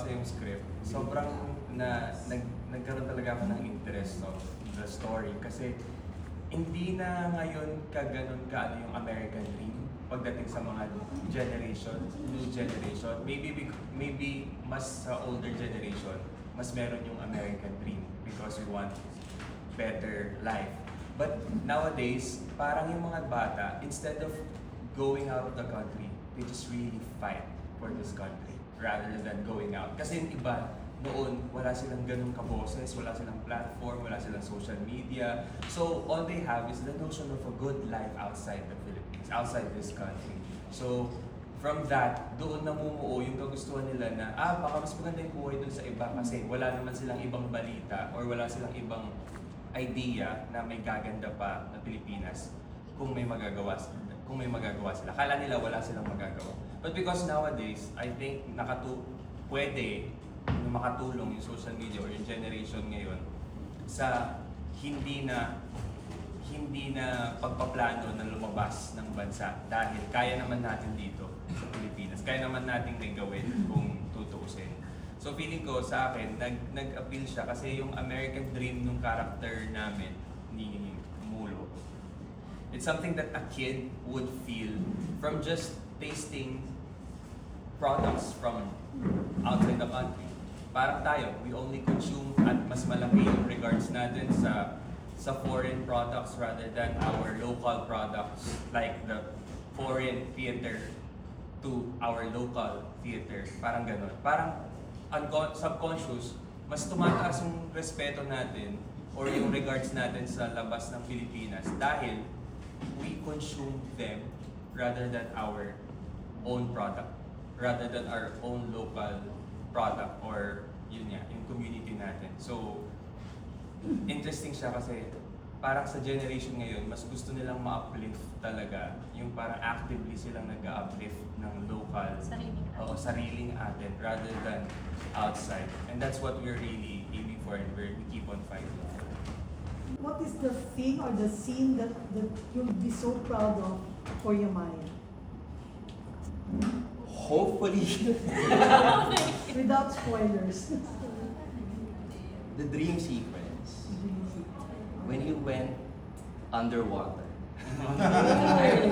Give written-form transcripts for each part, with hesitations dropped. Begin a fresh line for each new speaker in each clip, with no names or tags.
binabasa yung script, sobrang nagkaroon talaga ako ng interest of the story kasi hindi na ngayon kaganon ka ano yung American dream pagdating sa mga generation, new generation. Maybe mas sa older generation, mas meron yung American dream because we want better life. But nowadays, parang yung mga bata, instead of going out of the country, they just really fight for this country rather than going out. Kasi yung iba, noon, wala silang ganung kaboses, wala silang platform, wala silang social media. So, all they have is the notion of a good life outside the Philippines, outside this country. So, from that, doon namumuo yung kagustuhan nila na, baka mas maganda yung buhay dun sa iba kasi wala naman silang ibang balita or wala silang ibang idea na may gaganda pa na Pilipinas kung may magagawa sila. Kala nila wala silang magagawa. But because nowadays, I think pwede na makatulong yung social media or yung generation ngayon sa hindi na pagpaplano na lumabas ng bansa dahil kaya naman natin dito sa Pilipinas. Kaya naman natin gawin kung tutuusin. So feeling ko sa akin, nag-appeal siya kasi yung American dream ng character namin ni Mulo. It's something that a kid would feel from just tasting products from outside the country. Parang tayo, we only consume at mas malaki yung regards natin sa foreign products rather than our local products like the foreign theater to our local theater. Parang ganon. Parang subconscious, mas tumataas yung respeto natin or yung regards natin sa labas ng Pilipinas dahil we consume them rather than our own product, rather than our own local product or yun nga, yung community natin. So, interesting siya kasi parang sa generation ngayon, mas gusto nilang ma-uplift talaga. Yung parang actively silang nag-uplift ng local, sariling atin rather than outside. And that's what we're really aiming for and we keep on fighting for.
What is the thing or the scene that you'll be so proud of for Yamaya?
Hopefully,
Without spoilers.
the dream sequence when you went underwater.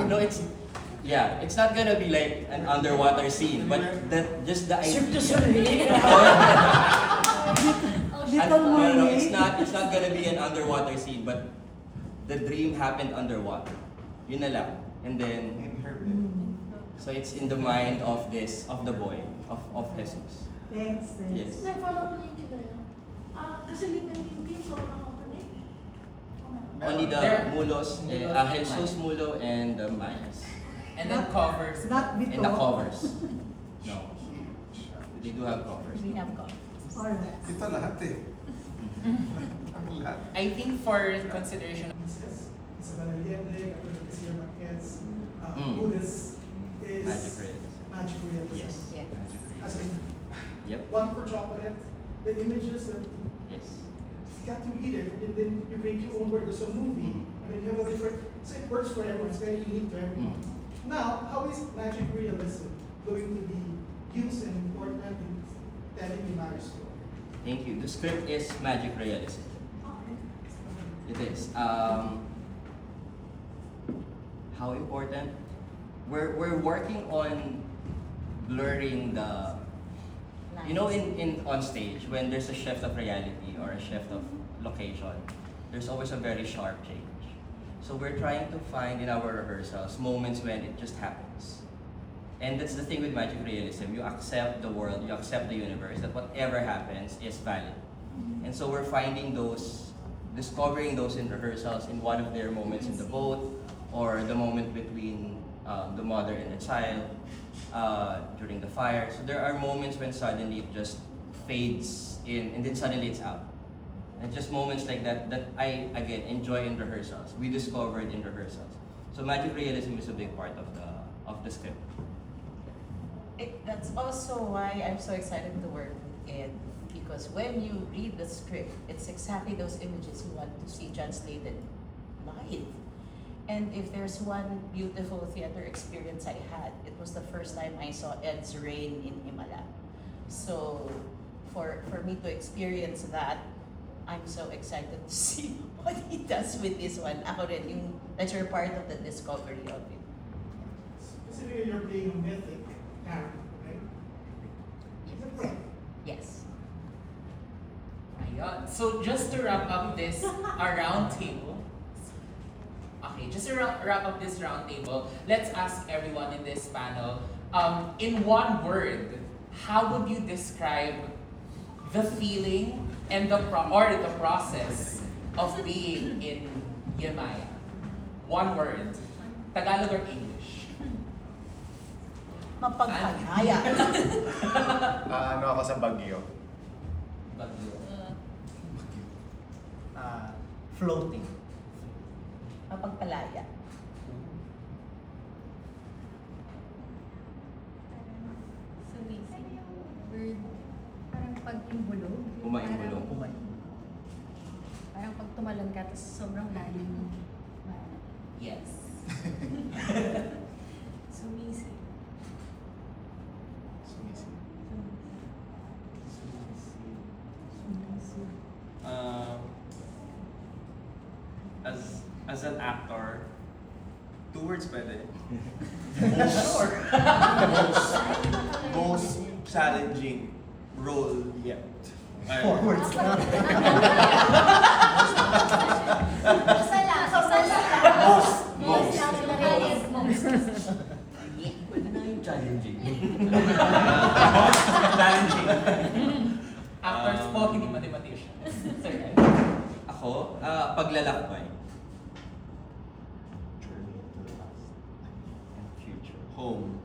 No, it's not gonna be like an underwater scene, but just the idea. No, it's not gonna be an underwater scene, but the dream happened underwater. Yun na lang. And then, so it's in the mind of the boy, of Jesus.
Thanks.
Yes.
Nag-follow ko na yung children. Kasi hindi so nakakonect.
Only the Mulos, Jesus Mulo and the Mayas.
And then covers.
Not
And the covers. No. They do have covers.
We have got.
Alright.
Ito lahat eh. Ang lahat.
I think for consideration,
Isabel Allende, Captain Garcia Marquez,
Mm.
Buddhist is
Magic realism.
magic realism.
Yes.
Yeah.
As in,
Yep.
one for chocolate, the images that
Yes.
you got to eat it, and then you make your own word. There's a movie. I mean, you have a different, so it works for everyone. It's very unique to everyone. Now, how is magic realism going to be used and important in telling the marriage story?
Thank you. The script is magic realism. It is. How important? We're working on blurring the, you know, in on stage when there's a shift of reality or a shift of location, there's always a very sharp change. So we're trying to find in our rehearsals moments when it just happens. And that's the thing with magic realism. You accept the world, you accept the universe, that whatever happens is valid. And so we're finding those, discovering those in rehearsals in one of their moments in the boat, or the moment between the mother and the child, during the fire. So there are moments when suddenly it just fades in and then suddenly it's out. And just moments like that I, again, enjoy in rehearsals. We discovered in rehearsals. So magic realism is a big part of the script.
That's also why I'm so excited to work with Ed, because when you read the script, it's exactly those images you want to see translated live. And if there's one beautiful theater experience I had, it was the first time I saw Ed's Reign in Himala. So for me to experience that, I'm so excited to see what he does with this one. Ako rin, yung that you're part of the discovery of it.
Specifically, you're playing a mythic character, right? Is that correct?
Yes.
Ayun. So just to wrap up this round table. Okay, just to wrap up this round table, let's ask everyone in this panel, in one word, how would you describe the feeling and the process of being in Yemaya? One word. Tagalog or English?
Mapagpalaya.
Ano ako sa Baguio?
Bagyo.
Floating.
Mapagpalaya.
Sumisip. Word. Parang pag-imbulog.
Umaimbulong.
Parang pag tumalon ka, tapos sobrang lalim.
Yes.
Sumisip.
Sumisip.
As an actor, 2 words pwede. Most challenging role yet.
Forwards na.
Most.
Pwede na yung challenging.
Challenging.
Actors po, hindi mathematicians. Sir,
Ako, paglalakbay.
Journey to the past.
And future.
Home.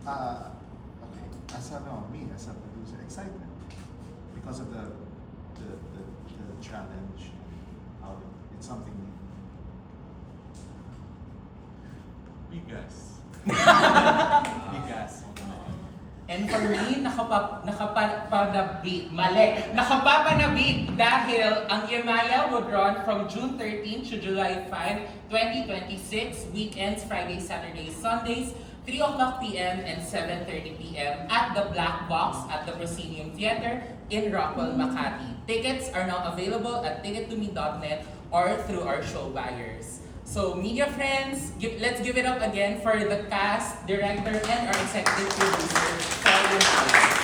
Okay. As a producer, excitement because of the challenge. It's something new.
Bigas. Bigas.
and for me, nakapapanabik. Mali. Nakapapanabik dahil ang Yemaya would run from June 13 to July 5, 2026, weekends, Fridays, Saturdays, Sundays, 3 o'clock p.m. and 7:30 p.m. at the Black Box at the Proscenium Theater in Rockwell, Makati. Tickets are now available at tickettome.net or through our show buyers. So, media friends, let's give it up again for the cast, director, and our executive producer, Paul Gonzalez.